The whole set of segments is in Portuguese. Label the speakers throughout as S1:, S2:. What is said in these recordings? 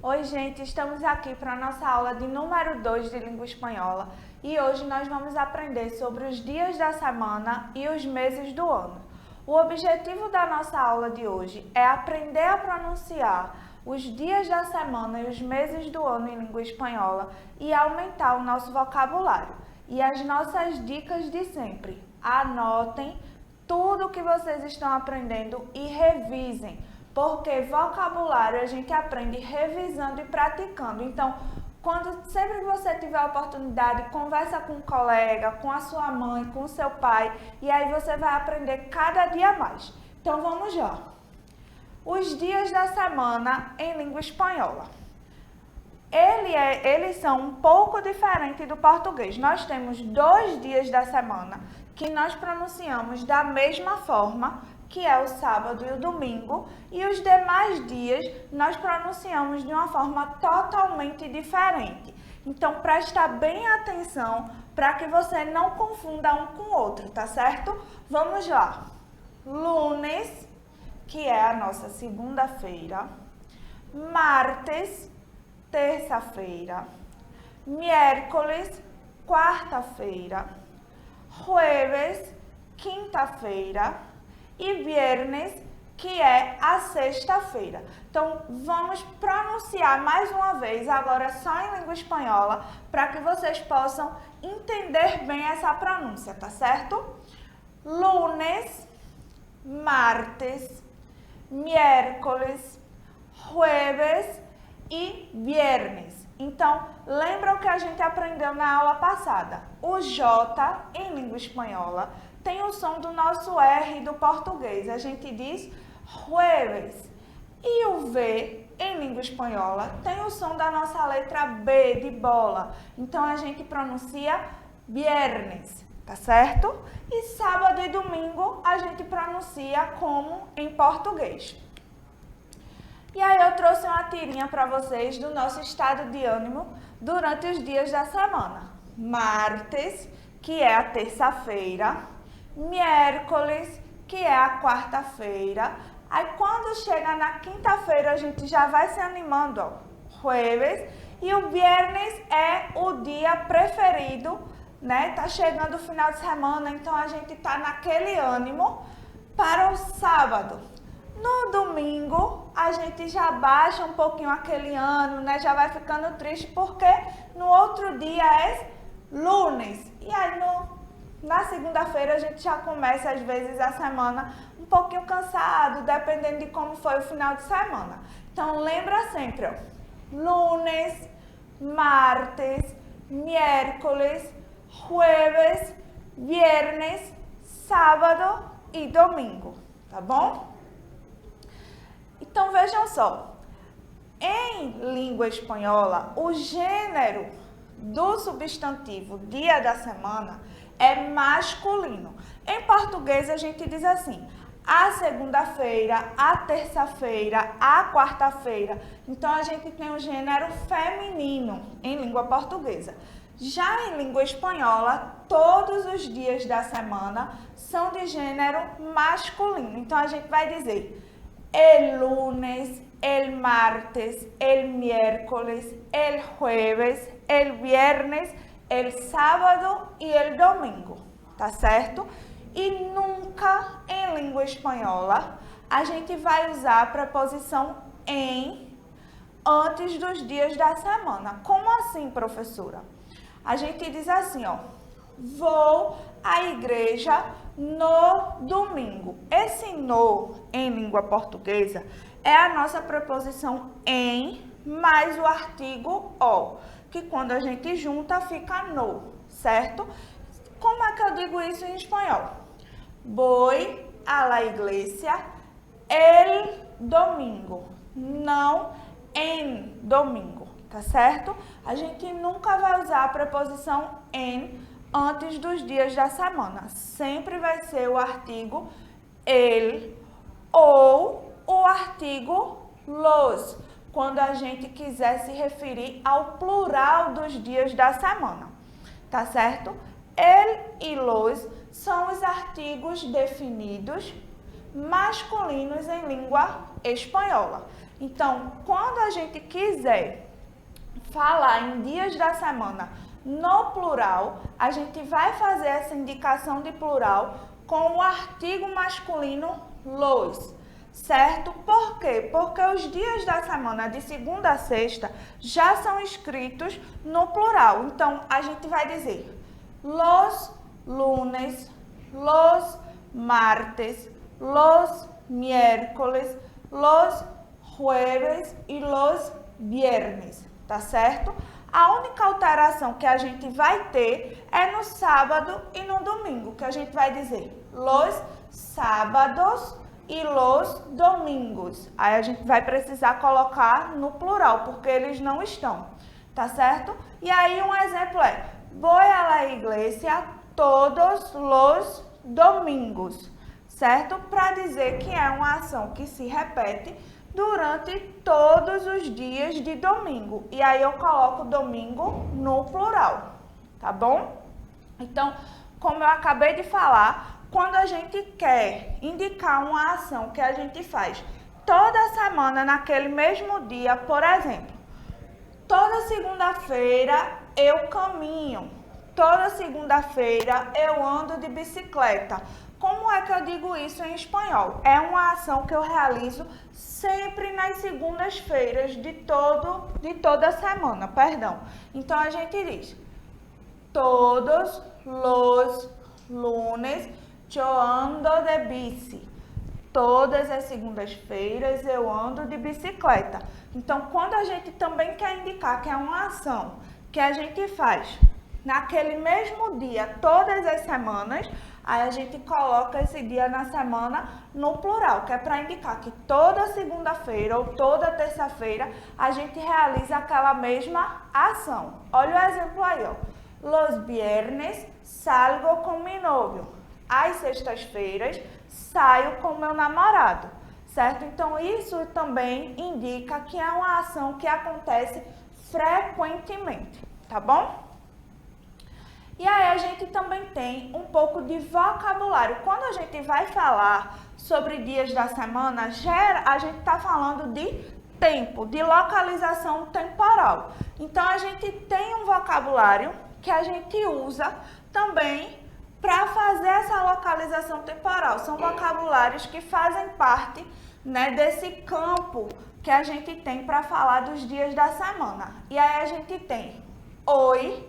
S1: Oi, gente, estamos aqui para a nossa aula de número 2 de língua espanhola e hoje nós vamos aprender sobre os dias da semana e os meses do ano. O objetivo da nossa aula de hoje é aprender a pronunciar os dias da semana e os meses do ano em língua espanhola e aumentar o nosso vocabulário. E as nossas dicas de sempre: anotem tudo o que vocês estão aprendendo e revisem. Porque vocabulário a gente aprende revisando e praticando. Então, sempre que você tiver a oportunidade, conversa com um colega, com a sua mãe, com o seu pai, e aí você vai aprender cada dia mais. Então, vamos lá. Os dias da semana em língua espanhola. Eles são um pouco diferentes do português. Nós temos 2 dias da semana que nós pronunciamos da mesma forma, que é o sábado e o domingo, e os demais dias nós pronunciamos de uma forma totalmente diferente. Então, presta bem atenção para que você não confunda um com o outro, tá certo? Vamos lá. Lunes, que é a nossa segunda-feira. Martes, terça-feira. Miércoles, quarta-feira. Jueves, quinta-feira. E viernes, que é a sexta-feira. Então, vamos pronunciar mais uma vez, agora só em língua espanhola, para que vocês possam entender bem essa pronúncia, tá certo? Lunes, martes, miércoles, jueves e viernes. Então, lembra o que a gente aprendeu na aula passada? O J, em língua espanhola, tem o som do nosso R do português. A gente diz jueves. E o V, em língua espanhola, tem o som da nossa letra B de bola. Então, a gente pronuncia viernes, tá certo? E sábado e domingo, a gente pronuncia como em português. E aí, eu trouxe uma tirinha para vocês do nosso estado de ânimo durante os dias da semana. Martes, que é a terça-feira. Miércoles, que é a quarta-feira. Aí, quando chega na quinta-feira, a gente já vai se animando, ó. Jueves. E o viernes é o dia preferido, né? Tá chegando o final de semana, então a gente tá naquele ânimo para o sábado. No domingo, a gente já baixa um pouquinho aquele ânimo, né? Já vai ficando triste, porque no outro dia é lunes. E aí, na segunda-feira, a gente já começa, às vezes, a semana um pouquinho cansado, dependendo de como foi o final de semana. Então, lembra sempre, ó. Lunes, martes, miércoles, jueves, viernes, sábado e domingo, tá bom? Então, vejam só. Em língua espanhola, o gênero do substantivo dia da semana é masculino. Em português, a gente diz assim: a segunda-feira, a terça-feira, a quarta-feira. Então, a gente tem o gênero feminino em língua portuguesa. Já em língua espanhola, todos os dias da semana são de gênero masculino. Então, a gente vai dizer el lunes, el martes, el miércoles, el jueves, el viernes, el sábado e el domingo, tá certo? E nunca em língua espanhola a gente vai usar a preposição em antes dos dias da semana. Como assim, professora? A gente diz assim, ó: vou à igreja no domingo. Esse no em língua portuguesa é a nossa preposição em mais o artigo o, que quando a gente junta fica no, certo? Como é que eu digo isso em espanhol? Voy a la iglesia el domingo, não en domingo, tá certo? A gente nunca vai usar a preposição en antes dos dias da semana. Sempre vai ser o artigo el ou o artigo los, quando a gente quiser se referir ao plural dos dias da semana, tá certo? El e los são os artigos definidos masculinos em língua espanhola. Então, quando a gente quiser falar em dias da semana no plural, a gente vai fazer essa indicação de plural com o artigo masculino los, certo? Por quê? Porque os dias da semana de segunda a sexta já são escritos no plural. Então, a gente vai dizer los lunes, los martes, los miércoles, los jueves e los viernes, tá certo? A única alteração que a gente vai ter é no sábado e no domingo, que a gente vai dizer los sábados e los domingos. Aí a gente vai precisar colocar no plural, porque eles não estão, tá certo? E aí um exemplo é, voy a la iglesia todos los domingos, certo? Para dizer que é uma ação que se repete durante todos os dias de domingo. E aí eu coloco domingo no plural, tá bom? Então, como eu acabei de falar, quando a gente quer indicar uma ação que a gente faz toda semana naquele mesmo dia, por exemplo, toda segunda-feira eu caminho, toda segunda-feira eu ando de bicicleta. Como é que eu digo isso em espanhol? É uma ação que eu realizo sempre nas segundas-feiras de toda semana, perdão. Então, a gente diz, todos los lunes yo ando de bici. Todas as segundas-feiras eu ando de bicicleta. Então, quando a gente também quer indicar que é uma ação que a gente faz naquele mesmo dia, todas as semanas, aí a gente coloca esse dia na semana no plural, que é para indicar que toda segunda-feira ou toda terça-feira a gente realiza aquela mesma ação. Olha o exemplo aí, ó. Los viernes salgo com mi novio. Às sextas-feiras saio com meu namorado, certo? Então isso também indica que é uma ação que acontece frequentemente, tá bom? E aí a gente também tem um pouco de vocabulário. Quando a gente vai falar sobre dias da semana, a gente está falando de tempo, de localização temporal. Então a gente tem um vocabulário que a gente usa também para fazer essa localização temporal. São vocabulários que fazem parte, né, desse campo que a gente tem para falar dos dias da semana. E aí a gente tem hoy,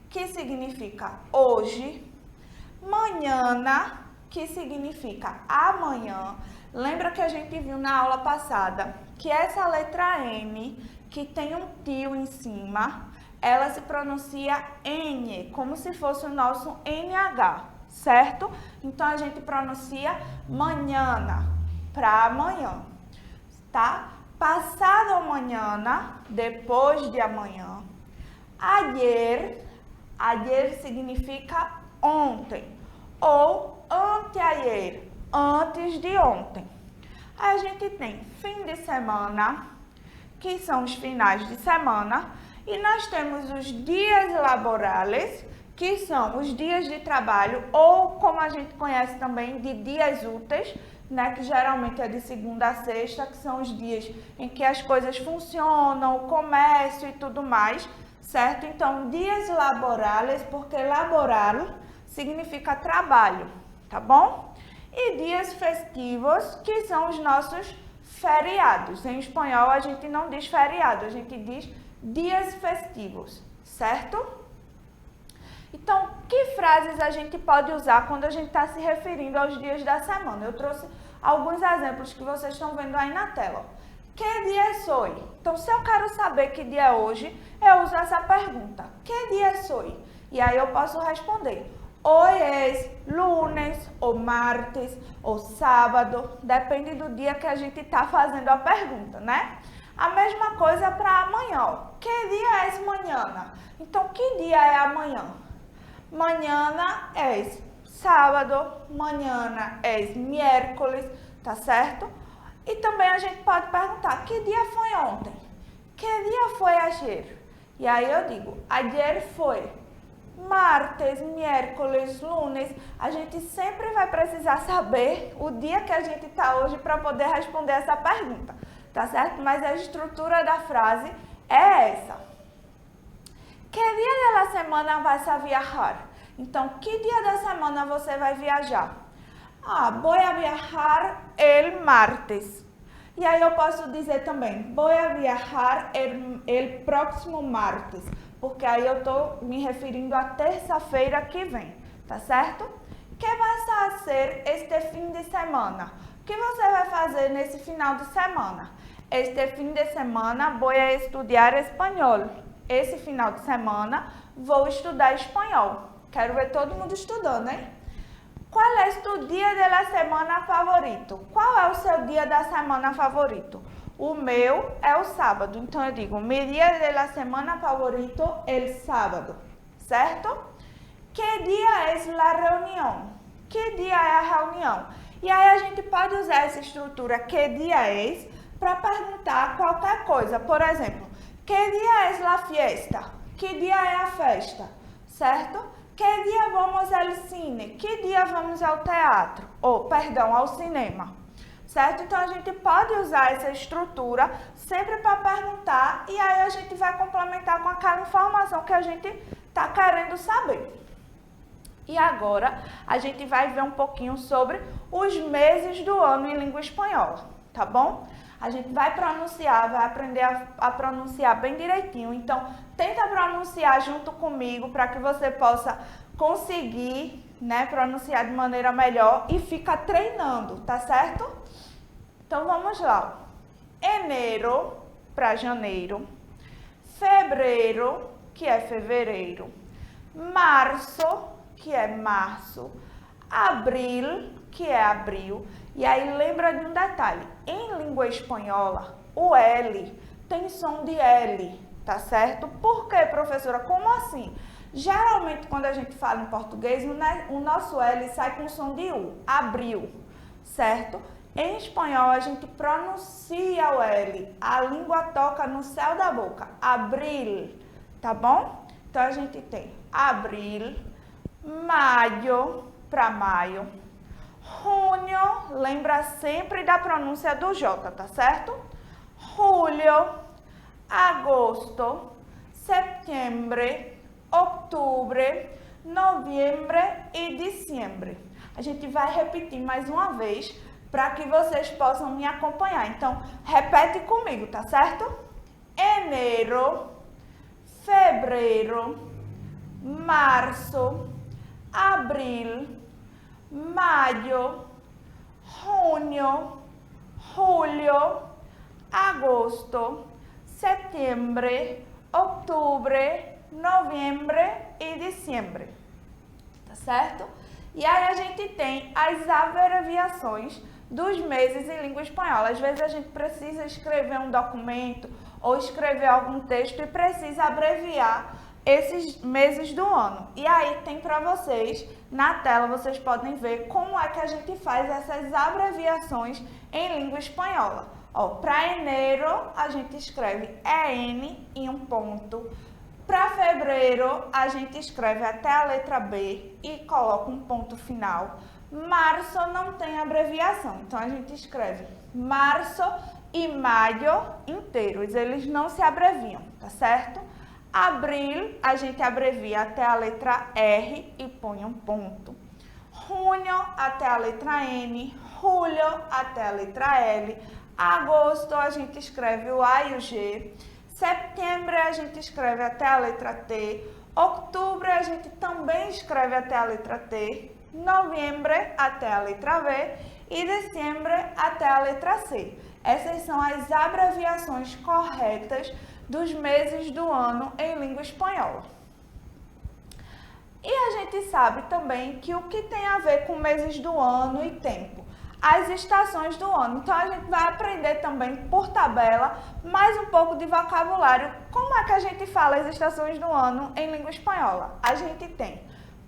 S1: que significa hoje, mañana, que significa amanhã. Lembra que a gente viu na aula passada que essa letra M, que tem um tio em cima, ela se pronuncia N, como se fosse o nosso NH, certo? Então, a gente pronuncia mañana, para amanhã, tá? Passado mañana, depois de amanhã. Ayer, ayer significa ontem, ou anteayer, antes de ontem. Aí a gente tem fim de semana, que são os finais de semana, e nós temos os dias laborales, que são os dias de trabalho, ou como a gente conhece também de dias úteis, né, que geralmente é de segunda a sexta, que são os dias em que as coisas funcionam, o comércio e tudo mais, certo? Então, dias laborales, porque laboral significa trabalho, tá bom? E dias festivos, que são os nossos feriados. Em espanhol, a gente não diz feriado, a gente diz dias festivos, certo? Então, que frases a gente pode usar quando a gente está se referindo aos dias da semana? Eu trouxe alguns exemplos que vocês estão vendo aí na tela. Que dia é hoje? Então, se eu quero saber que dia é hoje, eu uso essa pergunta. Que dia é hoje? E aí eu posso responder. Hoy es lunes, ou martes, ou sábado, depende do dia que a gente está fazendo a pergunta, né? A mesma coisa para amanhã, ó. Que dia é mañana? Então, que dia é amanhã? Mañana é sábado, mañana é miércoles, tá certo? E também a gente pode perguntar, que dia foi ontem? Que dia foi ayer? E aí eu digo, ayer foi martes, miércoles, lunes. A gente sempre vai precisar saber o dia que a gente está hoje para poder responder essa pergunta, tá certo? Mas a estrutura da frase é essa. Que dia da semana vas a viajar? Então, que dia da semana você vai viajar? Vou a viajar el martes. E aí eu posso dizer também, vou a viajar el próximo martes, porque aí eu estou me referindo à terça-feira que vem, tá certo? Que vas a hacer este fim de semana? O que você vai fazer nesse final de semana? Este fim de semana vou a estudar espanhol. Esse final de semana vou estudar espanhol. Quero ver todo mundo estudando, hein? Qual é o seu dia da semana favorito? Qual é o seu dia da semana favorito? O meu é o sábado. Então eu digo, meu dia da semana favorito é o sábado, certo? Que dia é a reunião? Que dia é a reunião? E aí a gente pode usar essa estrutura que dia é para perguntar qualquer coisa. Por exemplo, que dia é a fiesta? Que dia é a festa? Certo? Que dia vamos ao cine? Que dia vamos ao teatro? Ao cinema. Certo? Então a gente pode usar essa estrutura sempre para perguntar e aí a gente vai complementar com aquela informação que a gente está querendo saber. E agora a gente vai ver um pouquinho sobre os meses do ano em língua espanhola, tá bom? A gente vai pronunciar, vai aprender a pronunciar bem direitinho. Então, tenta pronunciar junto comigo para que você possa conseguir, né, pronunciar de maneira melhor e fica treinando, tá certo? Então, vamos lá. Enero, para janeiro. Fevereiro, que é fevereiro. Março, que é março. Abril, que é abril. E aí lembra de um detalhe, em língua espanhola, o L tem som de L, tá certo? Por quê, professora? Como assim? Geralmente, quando a gente fala em português, o nosso L sai com som de U, abril, certo? Em espanhol, a gente pronuncia o L, a língua toca no céu da boca, abril, tá bom? Então, a gente tem abril, maio, para maio, junho, lembra sempre da pronúncia do J, tá certo? Julho, agosto, setembro, outubro, novembro e dezembro. A gente vai repetir mais uma vez para que vocês possam me acompanhar. Então, repete comigo, tá certo? Enero, fevereiro, março, abril, maio, junho, julho, agosto, setembro, outubro, novembro e dezembro, tá certo? E aí a gente tem as abreviações dos meses em língua espanhola. Às vezes a gente precisa escrever um documento ou escrever algum texto e precisa abreviar esses meses do ano. E aí tem para vocês, na tela, vocês podem ver como é que a gente faz essas abreviações em língua espanhola. Para enero, a gente escreve EN em um ponto. Para fevereiro, a gente escreve até a letra B e coloca um ponto final. Março não tem abreviação, então a gente escreve março e maio inteiros, eles não se abreviam, tá certo? Abril, a gente abrevia até a letra R e põe um ponto. Junho até a letra N, julho até a letra L, agosto a gente escreve o A e o G, setembro a gente escreve até a letra T, outubro a gente também escreve até a letra T, novembro até a letra V e dezembro até a letra C. Essas são as abreviações corretas dos meses do ano em língua espanhola. E a gente sabe também que o que tem a ver com meses do ano e tempo? As estações do ano. Então, a gente vai aprender também por tabela mais um pouco de vocabulário. Como é que a gente fala as estações do ano em língua espanhola? A gente tem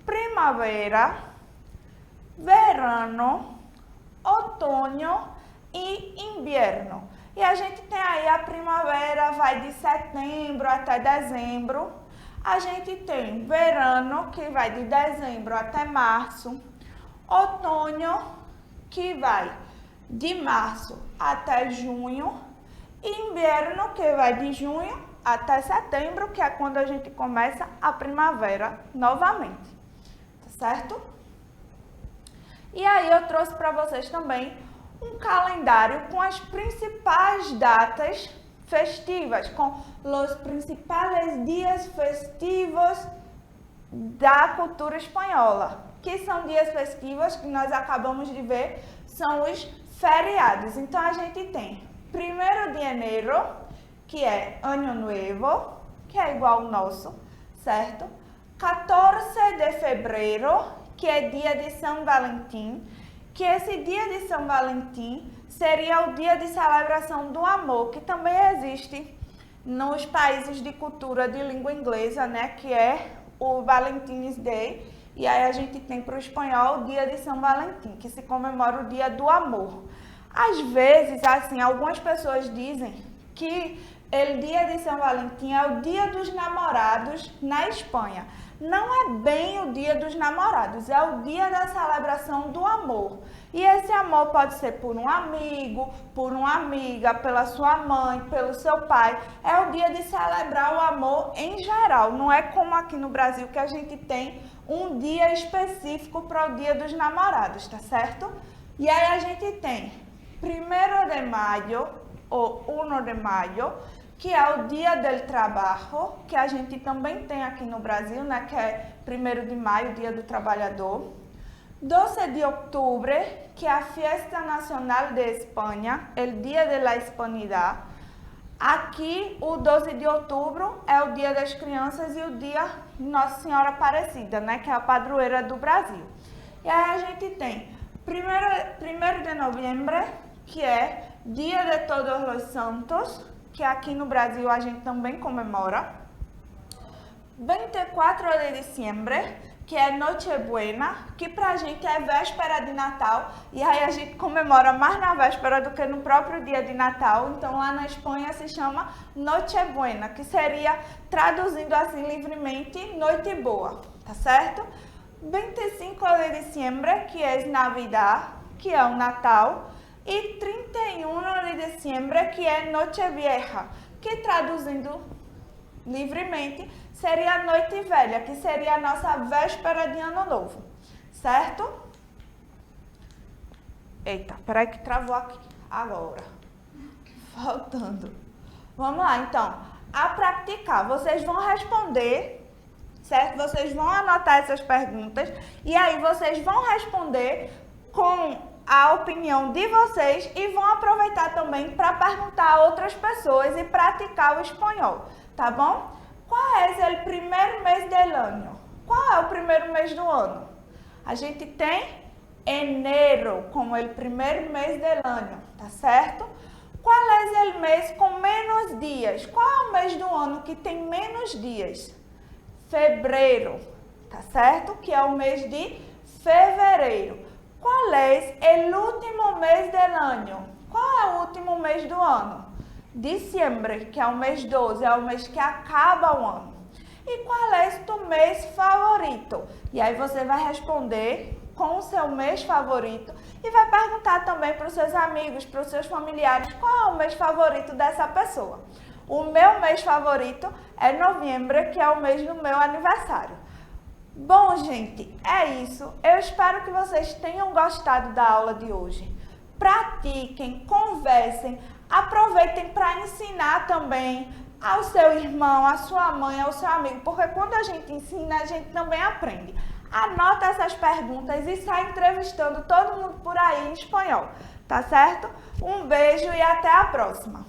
S1: primavera, verano, outono e inverno. E a gente tem aí a primavera, vai de setembro até dezembro. A gente tem verano, que vai de dezembro até março. Outono, que vai de março até junho. Inverno, que vai de junho até setembro, que é quando a gente começa a primavera novamente, tá certo? E aí eu trouxe para vocês também um calendário com as principais datas festivas, com os principais dias festivos da cultura espanhola, que são dias festivos que nós acabamos de ver, são os feriados. Então a gente tem 1º de janeiro, que é Ano Novo, que é igual ao nosso, certo? 14 de fevereiro, que é dia de São Valentim, que esse dia de São Valentim seria o dia de celebração do amor, que também existe nos países de cultura de língua inglesa, né, que é o Valentine's Day, e aí a gente tem para o espanhol o dia de São Valentim, que se comemora o dia do amor. Às vezes, assim, algumas pessoas dizem que o dia de São Valentim é o dia dos namorados na Espanha. Não é bem o dia dos namorados, é o dia da celebração do amor. E esse amor pode ser por um amigo, por uma amiga, pela sua mãe, pelo seu pai. É o dia de celebrar o amor em geral. Não é como aqui no Brasil que a gente tem um dia específico para o dia dos namorados, tá certo? E aí a gente tem 1º de maio ou 1 de maio, que é o Dia do Trabalho, que a gente também tem aqui no Brasil, né, que é 1º de maio, Dia do Trabalhador. 12 de outubro, que é a Fiesta Nacional de Espanha, o Dia de la Hispanidad. Aqui, o 12 de outubro é o Dia das Crianças e o Dia Nossa Senhora Aparecida, né, que é a padroeira do Brasil. E aí a gente tem 1º de novembro, que é Dia de Todos os Santos, que aqui no Brasil a gente também comemora. 24 de dezembro, que é Nochebuena, que pra gente é véspera de Natal, e aí a gente comemora mais na véspera do que no próprio dia de Natal. Então lá na Espanha se chama Nochebuena, que seria, traduzindo assim livremente, noite boa, tá certo? 25 de dezembro, que é Navidad, que é o Natal, e 31 de dezembro, que é Nochevieja, que traduzindo livremente seria Noite Velha, que seria a nossa véspera de Ano Novo, certo? Eita, peraí que travou aqui, agora, faltando. Vamos lá, então, a praticar, vocês vão responder, certo? Vocês vão anotar essas perguntas e aí vocês vão responder com a opinião de vocês e vão aproveitar também para perguntar a outras pessoas e praticar o espanhol, tá bom? Qual é o primeiro mês do ano? Qual é o primeiro mês do ano? A gente tem enero como o primeiro mês do ano, tá certo? Qual é o mês com menos dias? Qual é o mês do ano que tem menos dias? Fevereiro, tá certo? Que é o mês de fevereiro. Qual é o último mês do ano? Qual é o último mês do ano? Dezembro, que é o mês 12, é o mês que acaba o ano. E qual é o teu mês favorito? E aí você vai responder com o seu mês favorito e vai perguntar também para os seus amigos, para os seus familiares, qual é o mês favorito dessa pessoa. O meu mês favorito é novembro, que é o mês do meu aniversário. Bom, gente, é isso. Eu espero que vocês tenham gostado da aula de hoje. Pratiquem, conversem, aproveitem para ensinar também ao seu irmão, à sua mãe, ao seu amigo, porque quando a gente ensina, a gente também aprende. Anota essas perguntas e sai entrevistando todo mundo por aí em espanhol, tá certo? Um beijo e até a próxima!